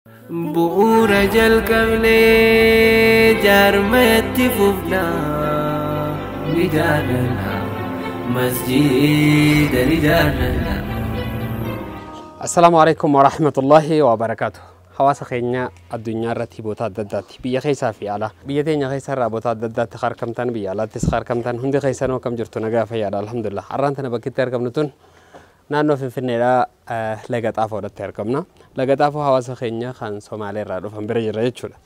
Bu'uura jalqabnee jaarmayatti fufnaa ni jaalladha masjiida ni jaalladha. السلام عليكم ورحمة الله وبركاته. حواس خينيا الدنيا رتي بوتات ددات بيا خيسا في على بيا تينيا خيسا رابوتات ددات خار كم تان بيا لا تسخار كم تان هندي خيسا نو كم جرتو نجا في على الحمد لله أرانتنا بكتير كم نتون نانو في النيرة لقت أفو رتير كمنا لقت أفو حواس خينيا خان سومالي رادو فان برج رجلا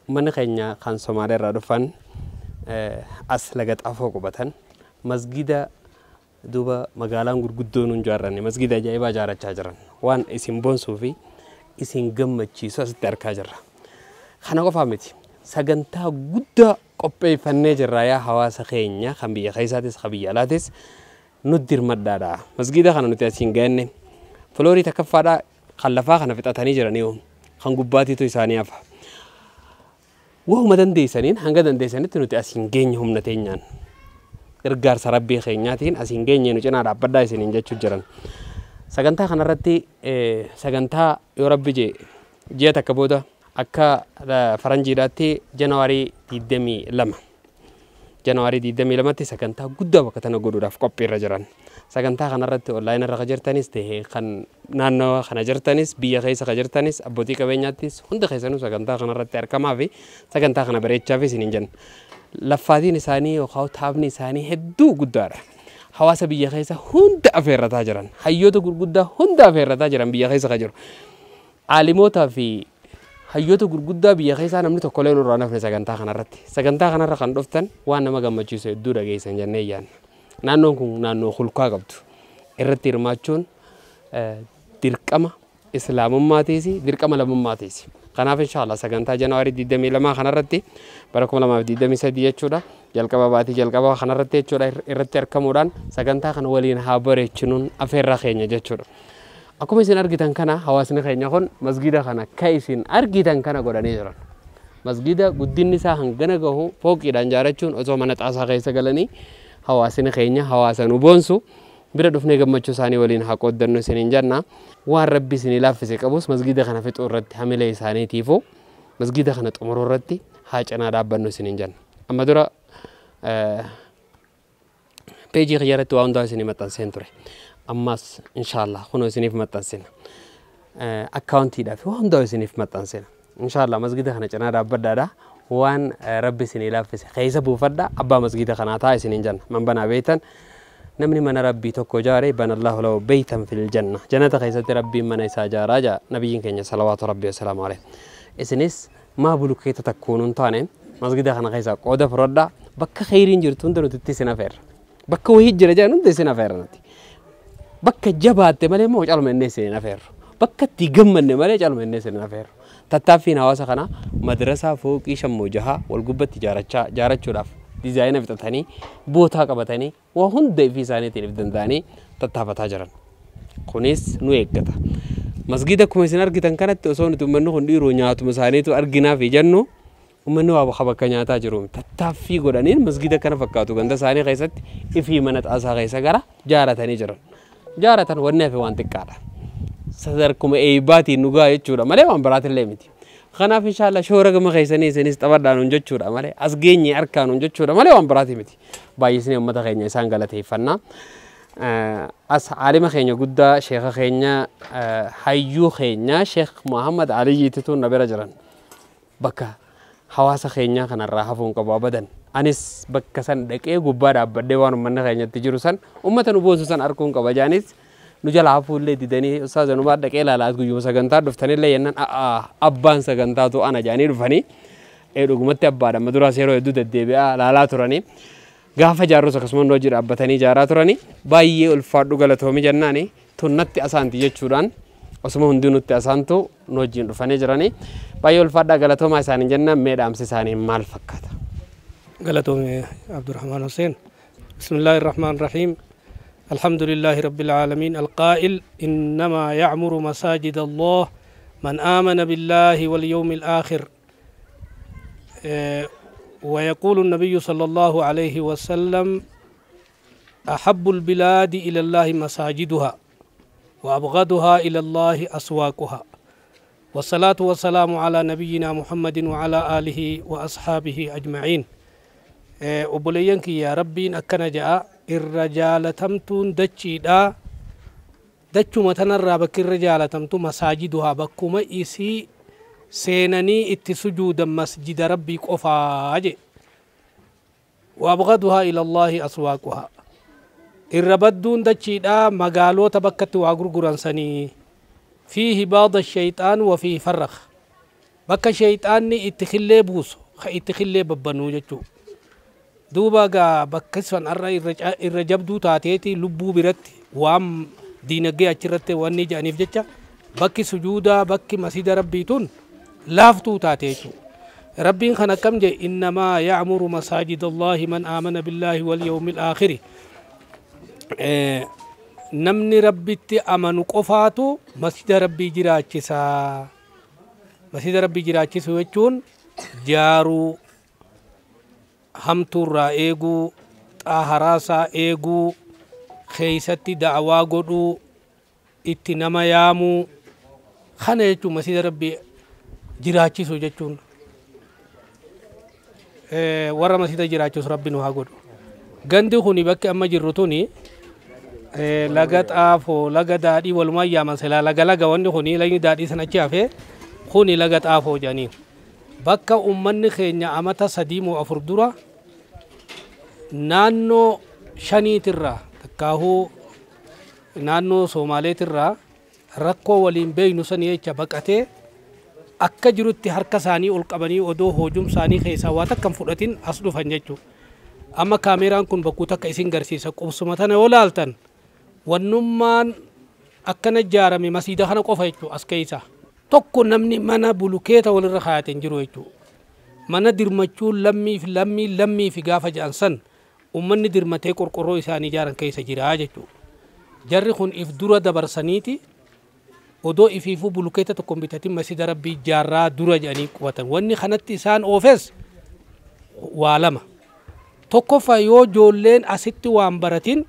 من خينيا خان سومالي رادو فان أس لقت أفو كبتان مسجد دوبا مقالان غرغدون نجارني مسجد أجايبا جارة شجران وان اسم بونسو في اسم جمة شيء ستركا جرا خنا قفامتي سجنتا غدا قبي فنجر رايا حواس خينيا خمبيا خيساتس خبيالاتس ندير مدادا مسجد خنا نتياسين جنة فلوري تكفادا خلفا خنا فتاتني جرانيهم خن قباتي تو إسانيا فا وهم دندي سنين هنگا دندي سنين تنتياسين جنهم نتينيان إرجار سربي خينياتين أسينجيني نجنا رابدا يسنين جاتشو جران سجنتا خنا رتي سجنتا يورب جي تكبودا أكا فرنجي راتي جنواري تيدمي لما تي سجنتا قدا وقتنا قدو راف كوبي رجران سجنتا خنا رتي أونلاين رخجرتانيس تيه خن نانو خنا جرتانيس بيا خيس خجرتانيس أبوتي كبينياتيس هند خيسانو سجنتا خنا رتي أركما في سجنتا خنا بريتشا في سنين جن لفادين إساني وخاو تابني إساني هدو قدارة حواس بيا خيسا هند أفير تاجران حيوتو قرقودة هند أفير تاجران بيا خيسا خجر عالموتا في حيوتو قرقودة بيا خيسا نمني تقولين ورانا في سجنتا خنا رتي سجنتا خنا رخان دفتن وانا ما قام تشيسو الدورة جيسا جنيان نانو خلقا قبضو الرتي رماتشون تركما إسلام ماتيسي تركما لم ماتيسي خناف إن شاء الله سجنتا جنواري ديدمي لما خنا رتي بركم لما ديدمي سدية شورا جلكبا باتي جلكبا خنا رتي شورا إرتي أركموران سجنتا خنا ولين هابره شنون أفير رخينيا جشورا أكو مسين أرجيتان كنا حواسني خينيا خون مسجدا خنا كايسين أرجيتان كنا قراني جران مسجدا قدين نسا هنغنا جهو فوق إيران جارتشون أزو منات أسا خيسا قلني حواسني خينيا حواسنو بونسو بيرا دفني قمتشو ساني ولين حقود درنو سنين جانا وان ربي سني لافسي قبوس مسجد خنا فيت أورد حملة ساني تيفو مسجد خنا تأمر أوردي حاج أنا دابنو سنين جانا أما درا بيجي خيارة توان دا سني متان سنتوري أماس إن شاء الله خنو سني في متان سنة أكاونتي دا في وان دا سني في متان سنة إن شاء الله مسجد خنا أنا دابدا دا وان ربي سني لافسي خيسة بوفدا أبا مسجد خنا تاي سنين جانا من بنا بيتن نمني من ربي توكو جاري بن الله له بيتا في الجنة جنة خيسة ربي من يساجا راجا نبي كenya صلوات ربي وسلام عليه إسنيس ما بلو كي تتكونون تانين مسجد خنا خيسة قودة فردا بك خيرين جرتون دنو تتسنا فير بك وهيج جرجا نون تسنا فير نتي بك جبات مالي موج على من نسنا فير بك تيجم من مالي على من نسنا فير تتافين هواسا خنا مدرسة فوق إيش موجها والجبة جارة شراف ديزاين بتاعتني بوتها كبتاني وهون ده في سنة تلفزيون داني تتابع تاجران كونيس نويك كذا مسجد كوميسين أرجيتان كانت توصون تمنو هندي رونيات مساني تو أرجينا في جنو ومنو أبو خبر كنيا تاجرون تتافي قرانين مسجد كنا فكاتو كندا ساني غيست إفي منت أسا غيسا غرا جارة تاني جران جارة تان ورنة في وانتك كارا صدركم أي باتي نوجا يجورا ماله وان برات اللي متي خنا في شاء الله شورا كم خيساني سنيس تبردان ونجتشورا ماله أسجيني أركان ونجتشورا ماله وان براتي متي بايسني أمتا خينيا سانغالتي فنا أس عالم خينيا قدا شيخ خينيا حيو خينيا شيخ محمد علي تتون نبرة جران بكا حواس خينيا خنا راحفون كبابدن أنيس بكا سن دكيه غبار أبدي وان من خينيا تجروسان أمتا نبوسوسان أركون كباجانيس نجال عفوا اللي تدني أستاذ نوبار دك إلا لا تقول يوم سجنتا دفتني اللي ينن أبان سجنتا تو أنا جاني رفني رقمت أبارا مدرسة يرو يدود الدبيع لا تراني غافة جارو سكسمون روجر أبتني جارات تراني باي الفادو غلط هم جناني تونت أسانتي يجوران أسمه هندونو تأسانتو نوجين رفني جراني باي الفادا غلط هم أساني جننا ميدام ساني مال فكاتا غلطهم عبد الرحمن حسين بسم الله الرحمن الرحيم الحمد لله رب العالمين القائل إنما يعمر مساجد الله من آمن بالله واليوم الآخر ويقول النبي صلى الله عليه وسلم أحب البلاد إلى الله مساجدها وأبغضها إلى الله أسواقها والصلاة والسلام على نبينا محمد وعلى آله وأصحابه أجمعين. وبلينك يا ربي أكنا جاء الرجال تمتون دجيدا دجو متنرى بك الرجال تمتون مساجدها بكما إسي سينني اتسجود مسجد ربي قفاج وأبغضها إلى الله أسواقها الربدون دجيدا مقالو تبكت وأقرقران سني فيه بعض الشيطان وفيه فرخ بك شيطان اتخلي بوسو اتخلي ببنو جتو دوبا غا بكسفن الرجبدو تاتيتي لبو برت وام دينجي اچرت واني جانيف جچا بك سجودا بك مسجد ربيتون لافتو تاتيتو ربين خنا كم جي انما يعمر مساجد الله من آمن بالله واليوم الآخر نمني ربيتي امنو قفاتو مسجد ربي جراچسا مسجد ربي جراچسو وچون جارو همتورا ايغو طاهراسا ايغو خيستي دعوا غدو اتنما يامو خنيچو مسجد ربي جراچسو جچون ورا مسجد جراچسو ربي نو هاغدو غندي خوني بك اما جرتوني لغت آفو لغت دادي والما ياما سلا لغا واني خوني لغي دادي سنچي افي خوني لغت آفو جاني بكا أمني خينيا أمتا سديمو أفردورا نانو شاني ترى تكاهو نانو سومالي ترى ركو ولين بينو سنيه چبكته akka jirutti harka saanii ol qabanii odoo hoojum saanii keessa waa takkan fudhatin as dhufan jechuudha. Amma kaameraan kun bakkuu takka isin garsiisa qubsuma tana yoo laaltan wannummaan akkana ijaarame masiida kana qofa jechuudha as keessa. Tokko namni mana bulukeeta walirra kaayateen jiru jechuudha. Mana dirmachuun lammii fi gaafa ja'ansan ummanni dirmatee qorqorroo isaanii ijaaran keessa jira jechuudha. Jarri kun if dura dabarsaniiti odoo ifiifuu bulukeeta tokko bitatin masjida rabbii jaarraa dura jedhanii qubatan. Wanni kanatti isaan oofes waa lama. Tokkoffaa yoo ijoolleen asitti waan baratin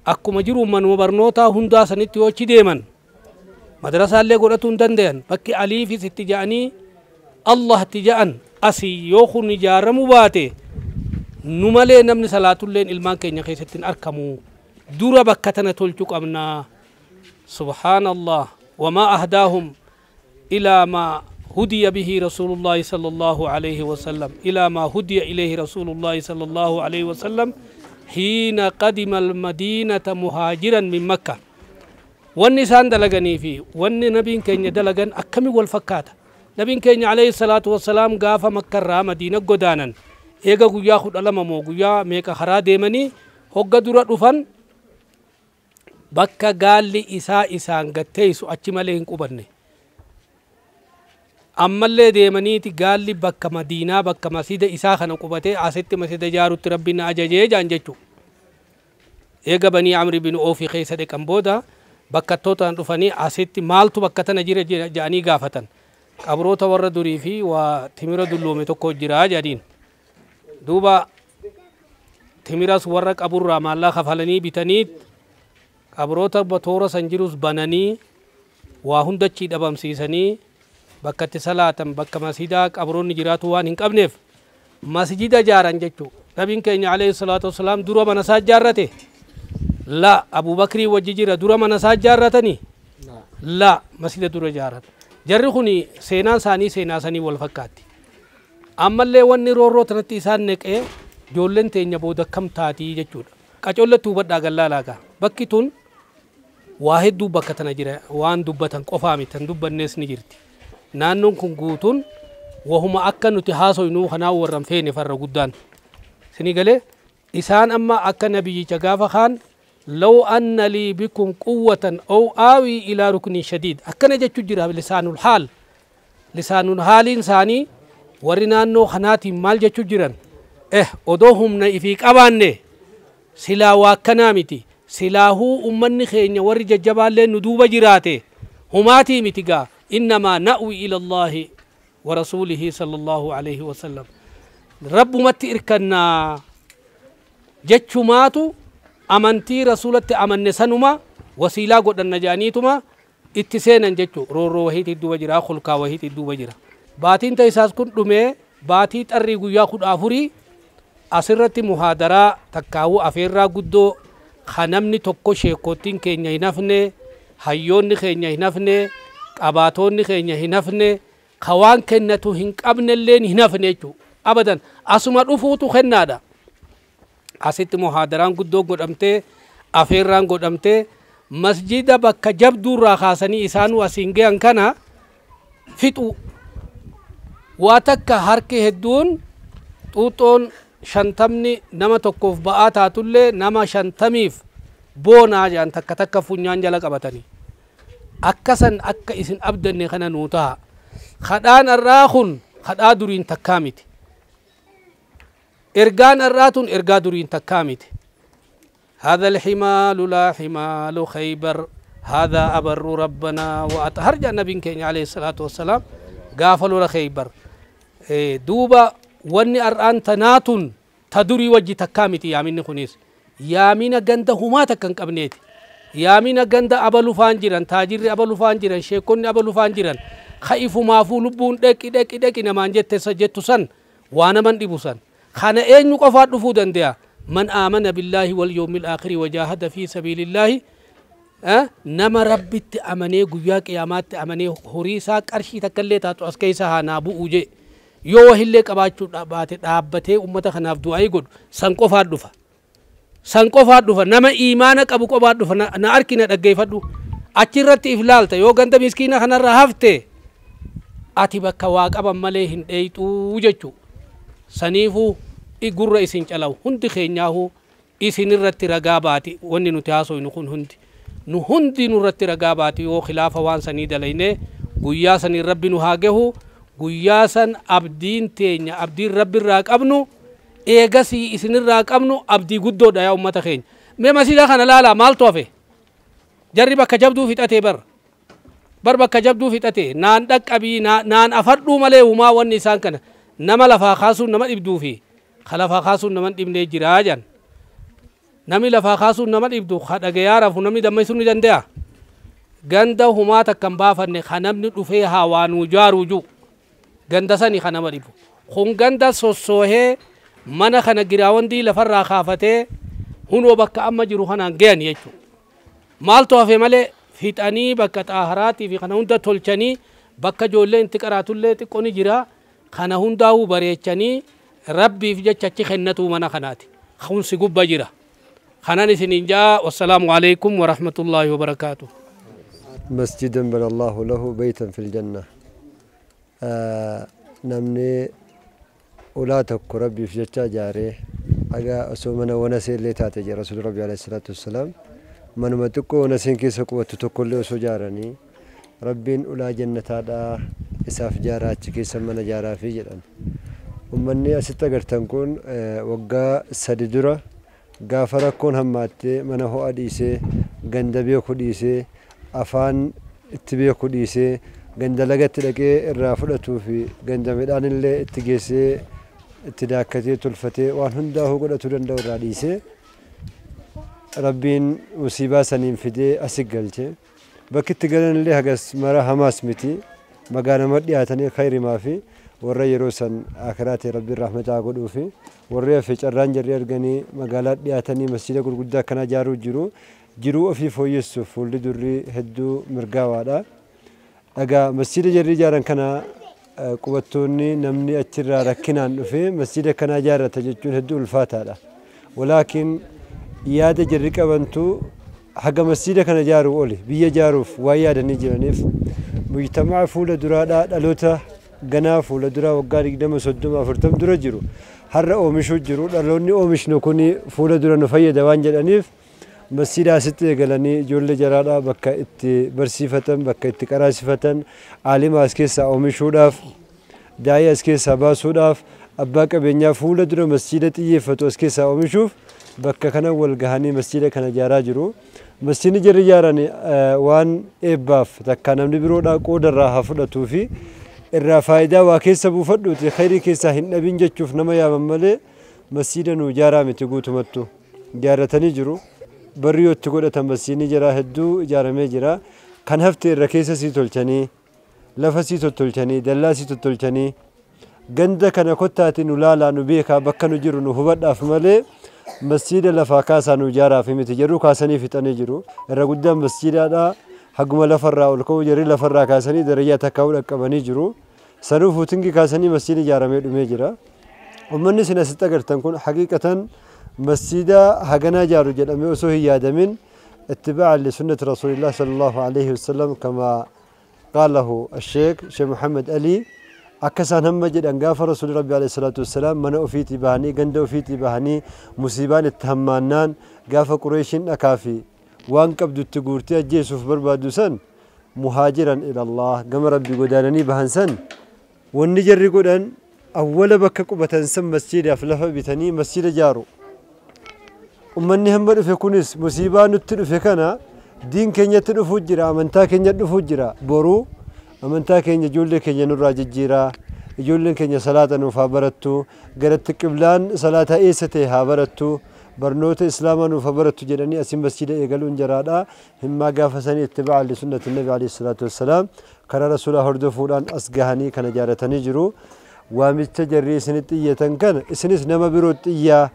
akkuma jiru manuma barnootaa hundaa sanitti yoo achi deeman madrasaallee godhatuu hin danda'an bakki aliifis itti ja'anii Allah itti ja'an asii yoo kun ijaaramu baate nu malee namni salaatulleen ilmaan keenya keessatti hin argamu dura bakka tana tolchuu qabna. Subhaanallah وما أهداهم إلى ما هدي به رسول الله صلى الله عليه وسلم إلى ما هدي إليه رسول الله صلى الله عليه وسلم حين قدم المدينة مهاجرا من مكة والنسان دلغني فيه وان نبي كين دلغن أكمي والفكات نبي كين عليه الصلاة والسلام قاف مكة را مدينة قدانا إيغا قويا خد ألم مو قويا ميكا خرا ديمني هقا درات رفن bakka gaalli isaan gatteessu achi malee hin qubanne ammallee deemaniiti gaalli bakka madiinaa bakka masjida isaa kana qubatee asitti masjida ijaarutti rabbiin ajajee jaan jechu eega banii amri bin oofi keessa dhaqan booda bakkattootaan dhufanii asitti maaltu bakka tana jira jedhanii gaafatan qabroota warra durii fi waa timira dulloome tokko jira jedhiin duuba timiras warra qaburraa maallaa kafalanii bitanii qabroota batoora sanjirus bananii waa hundachi dhabamsiisanii bakka itti salaatan bakka masjidaa qabroonni jiraatu waan hin qabneef masjida jaaran jechuudha. Nabiin keenya alayhi salaatu wassalaam dura mana isaa ijaarrate la Abubakrii wajji jira dura mana isaa ijaarratanii la masjida dura jaaran. Jarri kun seenaan isaanii seenaa sanii wal fakkaatti. Ammallee wanni roorroo tanatti isaan neqee ijoolleen teenya booda kam taatii jechuudha. Qacollettuu badhaa gallaalaagaa bakki tun waa hedduu bakka tana jira waan dubbatan qofaa miti tan dubbannees ni jirti. Naannoon kun guutuun wahuma akka nuti haasoynuu kanaa warran feene farra guddaan. Sini galee isaan amma akka nabiyyicha gaafa kaan law anna lii bikum quwwatan aw aawi ilaa ruknin shadiid akkana jechuu jira lisaanul haaliin isaanii warri naannoo kanaatiin maal jechuu jiran odoo humna ifii qabaanne silaa waa akkanaa miti silaahuu ummanni keenya warri jajjabaallee nu duuba jiraate humaatii miti gaa innamaa na'wi ila Allahi wa rasuulihi sallallahu alayhi wa sallam rabbumatti irkannaa jechumaatu amantii rasuulatti amanne sanuma wasiilaa godhanna jaaniituma اتسينا جتو رورو وهيت الدوبة جرا خلقا وهيت الدوبة جرا باتين تيساس كن دمي باتي تريقو ياخد أفوري أسرت محاضرة تكاو أفيرا قدو خنمني توكو شيكوتين كينيا هنفني hayyoonni keenya hin hafne qabaatoonni keenya hin hafne khawaan kennatu hin qabnelleen hin hafne jechuudha abadan asuma dhufuutu kennaadha asitti muhaadaraan guddoo godhamtee afeerraan godhamtee masjida bakka jabduurraa kaasanii isaanuu asiin gahan kana fixu waa takka harki hedduun xuuxoon shantamni nama tokkoof ba'aa taatullee nama shantamiif boonaa jaan takka takka funyaan jala qabatanii akkasan akka isin abdanne kana nuu ta'a khadhaan arraa kun khadhaa duriin takkaa miti ergaan arraatun ergaa duriin takkaa miti هذا الحمال لا حمال خيبر هذا أبر ربنا وأتهرج النبي كين عليه الصلاة والسلام قافلوا لخيبر دوبا واني أرآن تناتن تدري وجه تكامتي يا مني خنيس yaamina ganda humaa takkan qabneeti yaamina ganda abalu faanjiran taajirri abalu faanjiran sheekonni abalu faanjiran khaifumaafuu lubbuun dheqi namaan jettu san waa naman dhibu san kana eenyu qofaa dhufuu danda'a man aamana billaahi wal yawmil aakhiri wajaahada fi sabiilillaahi nama rabbitti amanee guyyaa qiyaamaatti amanee horii isaa qarshii takkallee taatu as keessa haa bu'uu je yoo wahillee qabaachuu dhaabbatee ummata kanaaf du'aa godhu san qofaa dhufa san qofaa dhufa nama iimaana qabu qofaa dhufa na arkina dhaggeeffadhu achirratti iflaalta yoo ganda miskiina kanarra hafte ati bakka waa qaban malee hin dheeyxuu jechuu saniifuu gurra isin calaw hundi keenyaahu isin irratti ragaa baati wanni nuti haasoynu kun hundi nurratti ragaa baati yoo khilaafa waan sanii dalayne guyyaa sanii rabbi nu haa gahu guyyaa san abdiin teenya abdiin rabbi irraa qabnu eegasii isinirraa qabnu abdii guddoodha yaa ummata keenya mee masjida kana laala maaltu hafe jarri bakka jabduu fixatee bar bakka jabduu fixatee naan dhaqqabii naan afadhuu malee humaa wanni isaan kana nama lafaa kaasuun nama dhibduu fi lafaa kaasuun nama dhibnee jiraa jan nami lafaa kaasuun nama dhibdu dhagayaa rafu namni dammaysuu ni danda'a ganda humaa takkan baafanne kanamni dhufee haa waanuu jaaruuju ganda sani kanama dhibu kun ganda sossoohee mana kana giraawandii lafarraa kaafatee hunoo bakka amma jiru kanaan gayan jechuudha maaltu hafe malee fixanii bakka xaaharaatii fi kana hunda tolchanii bakka ijoolleen itti qaraatullee xiqqoo ni jira kana hundaa'uu bareechanii rabbiif jecha achi kennatuu mana kanaati kunsi gubba jira خنان سنينجا والسلام عليكم ورحمة الله وبركاته مسجدا بنى الله له بيتا في الجنة نمني أولادك ربي في جتا جاري أجا أسومنا ونسي اللي تاتي رسول ربي عليه الصلاة والسلام من ما تكو ونسين كيسك وتتكل وسجارني ربي أولا جنة هذا إساف جارات كيس من جارا في جلن ومني أستقر تنكون وقا سددرة غافر كون هماتي من هو أديسه غندبيه خديسه أفان اتبيه خديسه غند لقت لقى الرافلة في غند ميدان اللي اتجسه اتداكتي تلفتي وان هندا هو قد ترند وراديسه ربين مصيبة سنين فدي أسجلته بكت تقولن اللي هجس مرة هماس متي مجانا مدي أتني خير ما في ورّي روسن آخرات ربي الرحمة عقده في ورّي في جرّان جرّي أرجعني مقالات دياتني مسجد كل قدّا كنا جرو في فويسو فولد دري هدو مرقاوادا أجا مسجد جرّي جارن كنا قوتوني نمني أتشرّا ركنان في مسجد كنا جارة تجتون هدو الفاتحة ولكن ياد جرّي كبنتو حق مسجد كنا جارو أولي بيا جاروف ويا دنيجرانيف مجتمع فولد درادا دلوتا غناف ولا درا وقاري دم صدم أفرتم درا جرو هر أومشو جرو لوني أومش نكوني فولا درا نفيا دوان جلانيف مسجد أسيت جلاني جول جرادا بكا إت برسيفتن بكا إت كراسيفتن عالم أسكيس أومشو داف داي أسكيس أباسو داف أباك بينيا فولا درا مسجد تيجي فتو أسكيس أومشوف بكا كنا والجهاني مسجد كنا جارا جرو مسجد جري جاراني وان إباف تكنا نبرو دا كودر راها فولا توفي الرافايدا وكيس أبو فدو تخيري كيس هن نبين جتشوف نما يا مملة مسجدا وجارا متقول تمتو جارة تنجرو بريو تقول تمسيني جرا هدو جارة مجرا kan hafte irra keessa sii tolchanii lafa sii tottolchanii dallaa sii tottolchanii ganda kana kottaati nu laalaa nu beekaa bakka nu jiru nu hubadhaaf malee masjida lafaa kaasaa nu ijaaraaf miti jedhu kaasanii fixanii jiru. Irra guddaan masjidaadhaa haguma lafarraa ol ka'uu jarri lafarraa kaasanii darajaa takkaa'uu dhaqqabanii jiru. Sanuu fuutingi kaasanii masjida ijaaramee dhumee jira. Ummanni isin asitti agartan kun haqiiqatan masjida haganaa ijaaru jedhamee osoo hin yaadamin اتباعا لسنة رسول الله صلى الله عليه وسلم كما قاله الشيخ محمد علي أكسان هم جد أنقاف رسول ربي عليه الصلاة والسلام من أفيتي بهني قند أفيتي بهني مصيبان التهمانان قاف قريش أكافي وان قبض التقورتي الجيسوف بربادو سن مهاجرا إلى الله قم ربي قدانني بهنسن والنجر قدان أول بك قبة سن مسجد أفلح بتني مسجد جارو ummanni hamma dhufe kunis musiibaa nutti dhufe kana diin keenyatti dhufuu jira amantaa keenya dhufuu jira boru amantaa keenya ijoollee keenya nurraa jijjiiraa ijoolleen keenya salaata nuuf haa barattu garatti qiblaan salaata eessa ta'e haa barattu barnoota islaamaa nuuf haa barattu jedhanii asin masjida eegaluun jaraadha himmaa gaafa sanii ittibaa'a li sunnati nabi alayhi salaatu wassalaam karaa rasuulaa hordofuudhaan as gahanii kana jaaratanii jiru waamicha jarri isinitti iyyatan kana isinis nama birootti iyyaa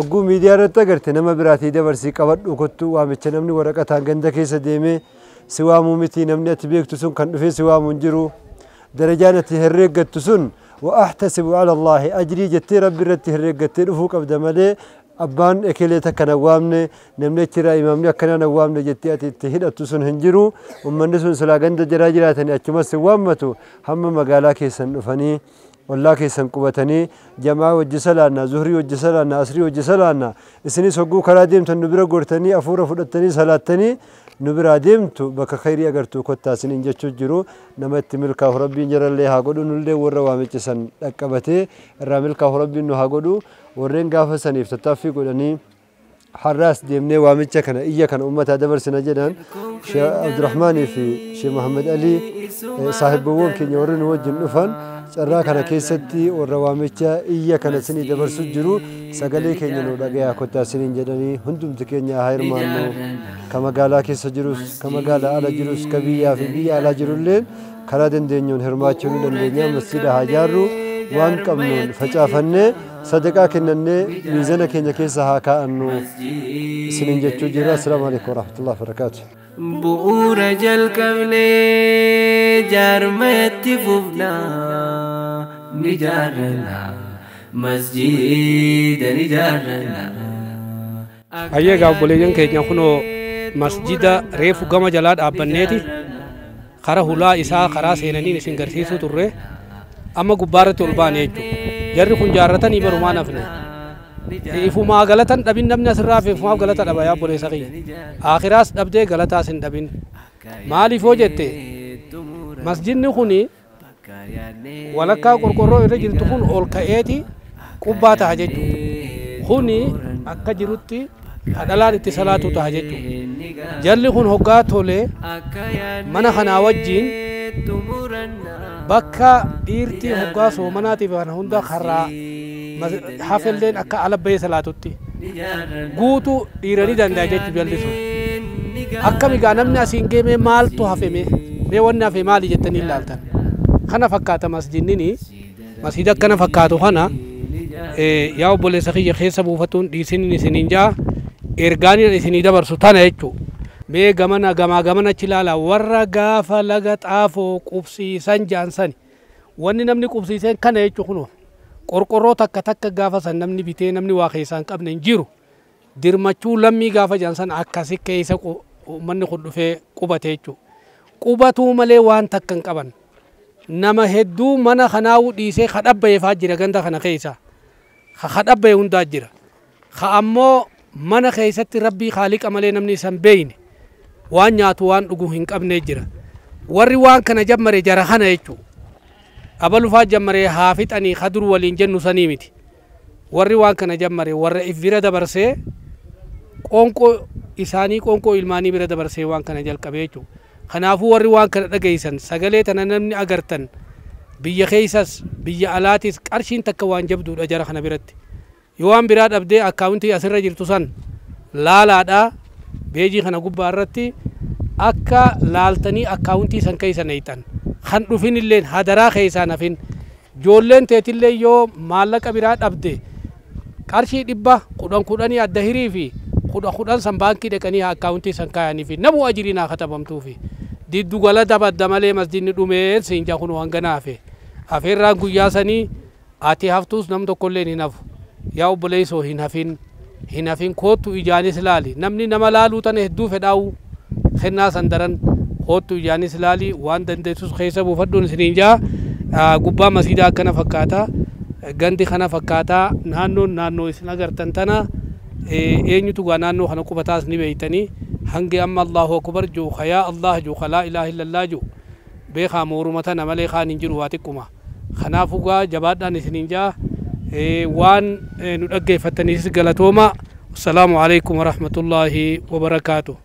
Oguu miidiyaa irratti agarte nama biraatii dabarsii qabadhu kottu waamicha namni waraqataan ganda keessa deemee si waamuu miti namni ati beektu sun kan dhufee si waamuu hin jiru darajaan ati herreeggattu sun wa ahtasibu ala Allaahi ajrii jettee rabbi irratti herreeggattee dhufuu qabda malee abbaan ekelee takka na waamne namni achiraa imaamni akkana na waamne jettee ati itti hidhattu sun hin jiru ummanni sun silaa ganda jaraa jiraatanii achumas si waammatu hamma magaalaa keessan dhufanii والله كيسن قبتني جماعة وجسلانا زهري وجسلانا أسري وجسلانا إسني سقو كراديم تنبرة قرتني أفورة فلتني سلاتني نبرة ديمتو بك خيري أجرتو كتا سنين جتشو جرو نمت ملكه ربي جرى اللي هاقولو نلدي والروامي جسن أكبتي الراملكه ربي إنه هاقولو ورين قافة سنيف تتافي قولني حراس ديمني وامتش كان إيا كان أمتها دبر سنة جدا شيخ عبد الرحمن في شيخ محمد علي صاحب بوون كي يورين وجه النفن سرا كان كيستي والروامتش إيا كان سني دبر سجرو سقالي كي ينو لقيا كتا سنين جدني هندم تكينيا هاير مانو كما قالا كي سجروس كما قالا على جروس كبيا في بيا على جرولين كرادن دينيون هرماتشون دنيا مسجد هاجارو وان قمنون فجافنه صدقا كننه ميزانه كينيا كيسا هاكا انو سنين جتشو جرا السلام عليكم ورحمة الله وبركاته بؤور جل كملي جارمت فوفنا نجارنا مسجد نجارنا أيه قاب بوليجن كينيا خنو مسجد ريفو قام جلاد أبنيتي خرا هلا إسا خرا سيناني نسنجرسيسو تره أما قبارة البان يجو جري خن جارتان يبرمان أفنى إفما غلطان دبين نمني أسرع في إفما غلطان أبايا بولي سقي آخراس دبدي غلطا سن دبين مالي فوجته مسجد نخوني ولكا قرقرو إرجل تكون أول كأيتي قبات هجتو خوني أكا جروتي أدلال اتصالاتو تهجتو جري خن هقات هولي من خنا وجين bakka dhiirti hoggaa soomanaatiif kan hunda karraa hafelleen akka alabbee salaatutti guutu dhiiranii danda'a jechuun jallisu akkamigaa namni asiin geemee maaltu hafeme mee wanni hafe maali jettanii ilaaltan kana fakkaata masjinnini masjida akkana fakkaatu kana yaa obboleessa kiyya keessa buufatuun dhiisiniin isiniin jaa ergaaniin isinii dabarsu tana jechuudha. Mee gamana chilaala warra gaafa laga xaafoo qubsiisan jaansani wanni namni qubsiisan kana jechuun kunuun qorqorroo takka gaafa san namni bitee namni waa keessaan qabne hin jiru dirmachuu lammii gaafa jaansan akkasi keessa manni kun dhufee qubate jechuudha qubatuu malee waan takka hin qaban nama hedduu mana kanaa'uu dhiisee kadhabbeefaa jira ganda kana keessa kadhabbee hundaa jira ammoo mana keessatti rabbii khaaliqa malee namni isan beeyne waan nyaatu waan dhugu hin qabne jira warri waan kana jammare jara kana jechuudha abalufaa jammare haafixanii hadur waliin jennu sanii miti warri waan kana jammare warra if bira dabarsee qoonqoo isaanii qoonqoo ilmaanii bira dabarsee waan kana jalqabe jechuudha kanaafuu warri waan kana dhageessan sagalee tana namni agartan biyya keessas biyya alaatis qarshiin takka waan jabduudha jara kana biratti yoo waan biraa dhabdee akkaawuntii asirra jirtu san laalaadhaa beejii kana gubbaa irratti akka laaltanii akkaawuntii san keessa neeytan kan dhufin illeen hadaraa keessaa nafin joolleen teetillee yoo maallaqa biraa dhabde qarshii 10 adda hirii fi 10 san baankii dhaqanii akkaawuntii san kaayanii fi namu ajirinaa katabamtuu fi diddu gala dabadda malee masjidni dhumeen siinja kun hanganaafe afeerraan guyyaa sanii ati haftuus nam tokkolleen hin hafu yaa obboleessoo hin hafin kootu ijaanis laali namni nama laaluu tan hedduu fedhaa'u kennaa san daran kootu ijaanis laali waan dandeessus keessa buufadhuun isiniin jaa gubbaa masjidaa akkana fakkaata gandi kana fakkaata naannoo isin agartan tana eenyutu gaa naannoo kana qubataas ni beeytanii hangi amma Allahu akbar juu khayaa Allah juu khalaa ilaaha illallah juu beekaa moorumata namalee kaan hin jiru waa xiqquma kanaafuu gaa jabaadhaan isiniin jaa waan nu dhaggeeffattaniis galatooma. Assalaamu alaikum warahmatullahi wabarakaatuh.